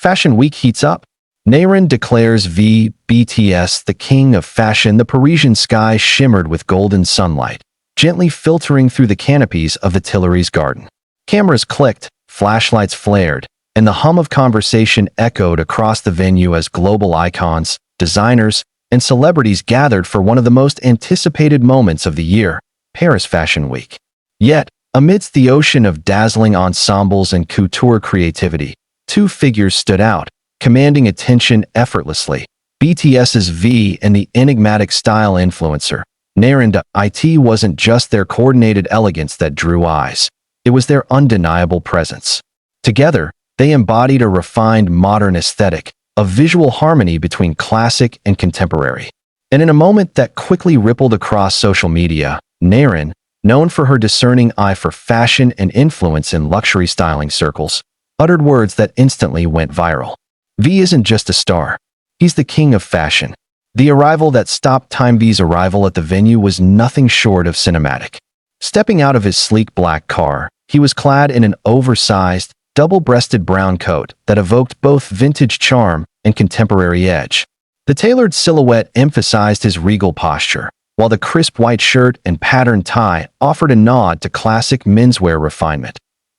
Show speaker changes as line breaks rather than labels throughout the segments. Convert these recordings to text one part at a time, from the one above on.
Fashion Week heats up. Narin declares BTS the king of fashion. The Parisian sky shimmered with golden sunlight, gently filtering through the canopies of the Tuileries garden. Cameras clicked, flashlights flared, and the hum of conversation echoed across the venue as global icons, designers, and celebrities gathered for one of the most anticipated moments of the year, Paris Fashion Week. Yet, amidst the ocean of dazzling ensembles and couture creativity, two figures stood out, commanding attention effortlessly: BTS's V and the enigmatic style influencer, Narin. It wasn't just their coordinated elegance that drew eyes. It was their undeniable presence. Together, they embodied a refined modern aesthetic, a visual harmony between classic and contemporary. And in a moment that quickly rippled across social media, Narin, known for her discerning eye for fashion and influence in luxury styling circles, uttered words that instantly went viral. V isn't just a star. He's the king of fashion. The arrival that stopped time. V's arrival at the venue was nothing short of cinematic. Stepping out of his sleek black car, he was clad in an oversized, double-breasted brown coat that evoked both vintage charm and contemporary edge. The tailored silhouette emphasized his regal posture, while the crisp white shirt and patterned tie offered a nod to classic menswear refinement.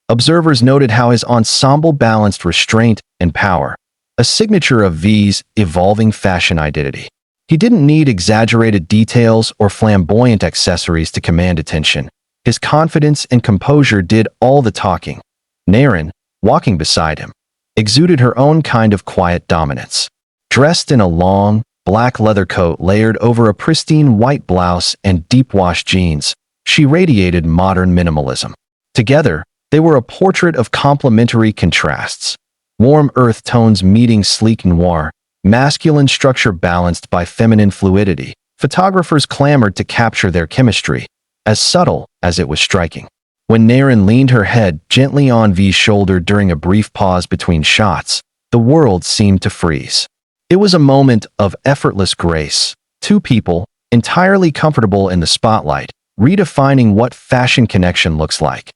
Observers noted how his ensemble balanced restraint and power, a signature of V's evolving fashion identity. He didn't need exaggerated details or flamboyant accessories to command attention. His confidence and composure did all the talking. Narin, walking beside him, exuded her own kind of quiet dominance. Dressed in a long, black leather coat layered over a pristine white blouse and deep-wash jeans, she radiated modern minimalism. Together, they were a portrait of complementary contrasts. Warm earth tones meeting sleek noir, masculine structure balanced by feminine fluidity. Photographers clamored to capture their chemistry, as subtle as it was striking. When Narin leaned her head gently on V's shoulder during a brief pause between shots, the world seemed to freeze. It was a moment of effortless grace, two people, entirely comfortable in the spotlight, redefining what fashion connection looks like.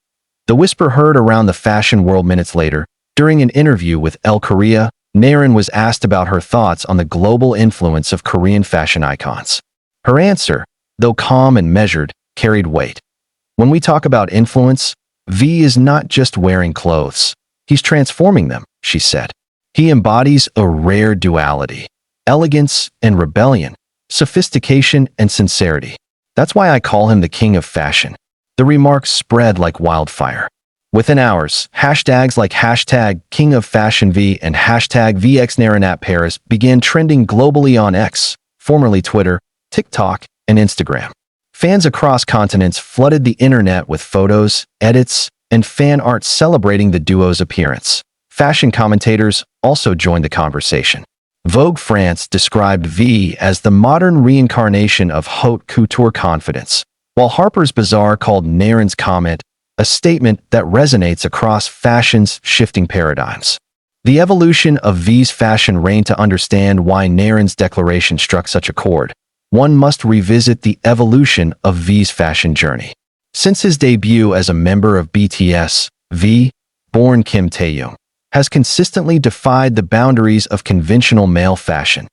The whisper heard around the fashion world minutes later. During an interview with Elle Korea, Narin was asked about her thoughts on the global influence of Korean fashion icons. Her answer, though calm and measured, carried weight. When we talk about influence, V is not just wearing clothes. He's transforming them, she said. He embodies a rare duality: elegance and rebellion, sophistication and sincerity. That's why I call him the king of fashion. The remarks spread like wildfire. Within hours, hashtags like #KingOfFashionV and #VXNarinAtParis began trending globally on X, formerly Twitter, TikTok, and Instagram. Fans across continents flooded the internet with photos, edits, and fan art celebrating the duo's appearance. Fashion commentators also joined the conversation. Vogue France described V as the modern reincarnation of haute couture confidence, while Harper's Bazaar called Narin's comment a statement that resonates across fashion's shifting paradigms. The evolution of V's fashion reign. To understand why Narin's declaration struck such a chord, one must revisit the evolution of V's fashion journey. Since his debut as a member of BTS, V, born Kim Taehyung, has consistently defied the boundaries of conventional male fashion.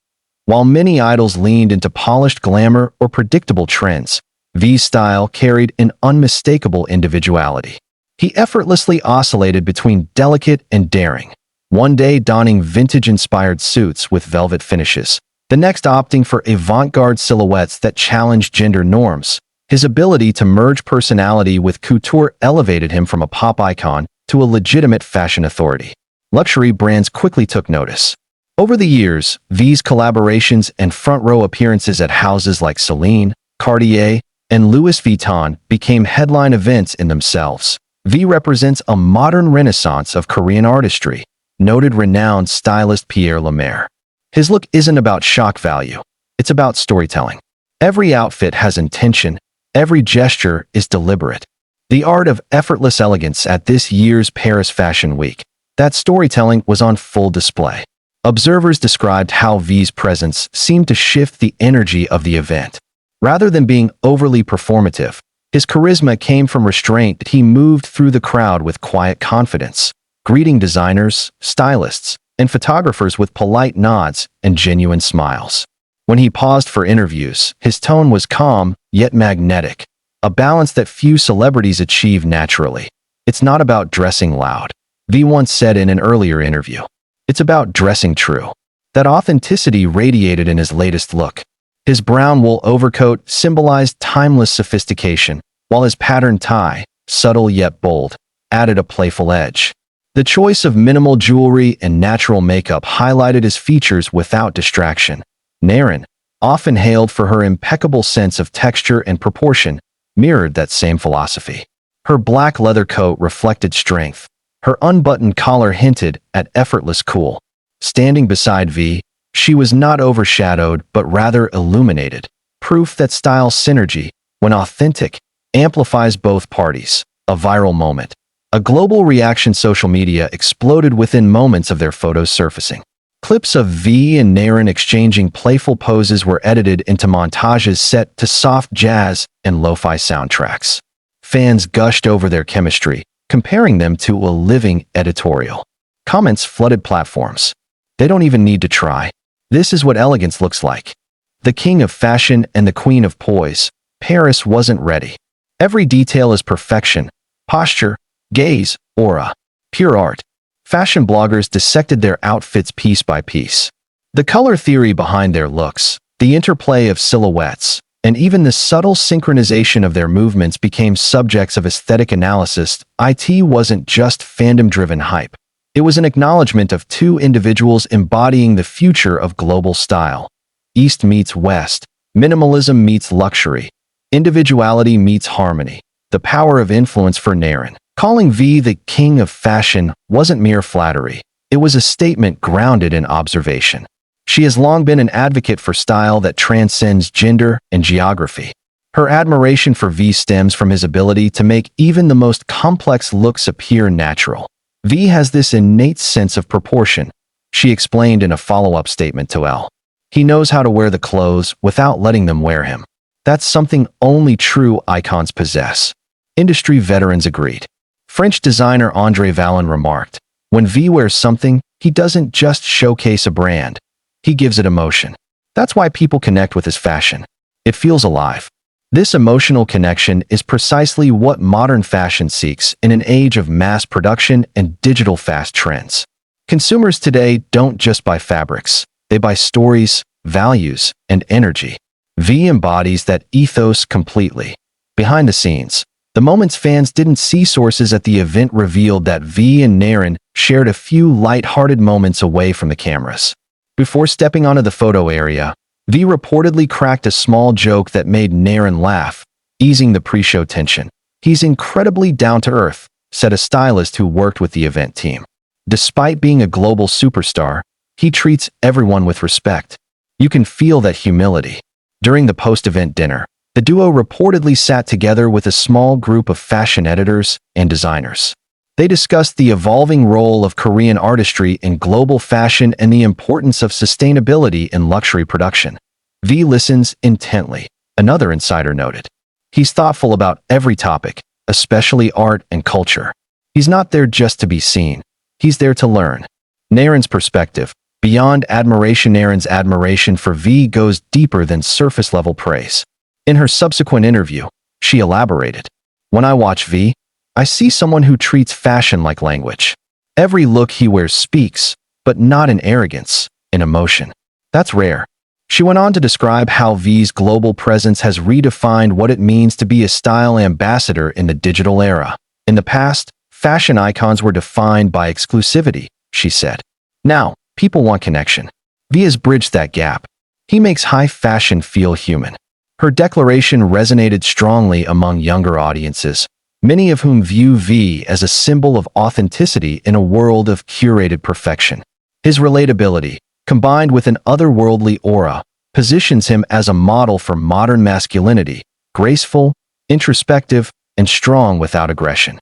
While many idols leaned into polished glamour or predictable trends, V's style carried an unmistakable individuality. He effortlessly oscillated between delicate and daring, one day donning vintage-inspired suits with velvet finishes, the next opting for avant-garde silhouettes that challenged gender norms. His ability to merge personality with couture elevated him from a pop icon to a legitimate fashion authority. Luxury brands quickly took notice. Over the years, V's collaborations and front-row appearances at houses like Celine, Cartier, and Louis Vuitton became headline events in themselves. V represents a modern renaissance of Korean artistry, noted renowned stylist Pierre Lemaire. His look isn't about shock value, it's about storytelling. Every outfit has intention, every gesture is deliberate. The art of effortless elegance at this year's Paris Fashion Week. That storytelling was on full display. Observers described how V's presence seemed to shift the energy of the event. Rather than being overly performative, his charisma came from restraint. He moved through the crowd with quiet confidence, greeting designers, stylists, and photographers with polite nods and genuine smiles. When he paused for interviews, his tone was calm, yet magnetic, a balance that few celebrities achieve naturally. It's not about dressing loud, V once said in an earlier interview. It's about dressing true. That authenticity radiated in his latest look. His brown wool overcoat symbolized timeless sophistication, while his patterned tie, subtle yet bold, added a playful edge. The choice of minimal jewelry and natural makeup highlighted his features without distraction. Narin, often hailed for her impeccable sense of texture and proportion, mirrored that same philosophy. Her black leather coat reflected strength. Her unbuttoned collar hinted at effortless cool. Standing beside V, she was not overshadowed but rather illuminated, proof that style synergy, when authentic, amplifies both parties. A viral moment. A global reaction. Social media exploded within moments of their photos surfacing. Clips of V and Narin exchanging playful poses were edited into montages set to soft jazz and lo-fi soundtracks. Fans gushed over their chemistry, comparing them to a living editorial. Comments flooded platforms. They don't even need to try. This is what elegance looks like. The king of fashion and the queen of poise. Paris wasn't ready. Every detail is perfection. Posture, gaze, aura. Pure art. Fashion bloggers dissected their outfits piece by piece. The color theory behind their looks, the interplay of silhouettes, and even the subtle synchronization of their movements became subjects of aesthetic analysis. It wasn't just fandom-driven hype. It was an acknowledgement of two individuals embodying the future of global style. East meets West. Minimalism meets luxury. Individuality meets harmony. The power of influence for Narin. Calling V the king of fashion wasn't mere flattery. It was a statement grounded in observation. She has long been an advocate for style that transcends gender and geography. Her admiration for V stems from his ability to make even the most complex looks appear natural. V has this innate sense of proportion, she explained in a follow-up statement to Elle. He knows how to wear the clothes without letting them wear him. That's something only true icons possess. Industry veterans agreed. French designer André Vallon remarked, "When V wears something, he doesn't just showcase a brand. He gives it emotion. That's why people connect with his fashion. It feels alive." This emotional connection is precisely what modern fashion seeks in an age of mass production and digital fast trends. Consumers today don't just buy fabrics. They buy stories, values, and energy. V embodies that ethos completely. Behind the scenes, the moments fans didn't see. Sources at the event revealed that V and Narin shared a few light-hearted moments away from the cameras. Before stepping onto the photo area, V reportedly cracked a small joke that made Narin laugh, easing the pre-show tension. "He's incredibly down-to-earth," said a stylist who worked with the event team. Despite being a global superstar, he treats everyone with respect. You can feel that humility. During the post-event dinner, the duo reportedly sat together with a small group of fashion editors and designers. They discussed the evolving role of Korean artistry in global fashion and the importance of sustainability in luxury production. V listens intently, another insider noted. He's thoughtful about every topic, especially art and culture. He's not there just to be seen. He's there to learn. Narin's perspective, beyond admiration. Narin's admiration for V goes deeper than surface-level praise. In her subsequent interview, she elaborated, "When I watch V, I see someone who treats fashion like language. Every look he wears speaks, but not in arrogance, in emotion. That's rare." She went on to describe how V's global presence has redefined what it means to be a style ambassador in the digital era. In the past, fashion icons were defined by exclusivity, she said. Now, people want connection. V has bridged that gap. He makes high fashion feel human. Her declaration resonated strongly among younger audiences, many of whom view V as a symbol of authenticity in a world of curated perfection. His relatability, combined with an otherworldly aura, positions him as a model for modern masculinity, graceful, introspective, and strong without aggression.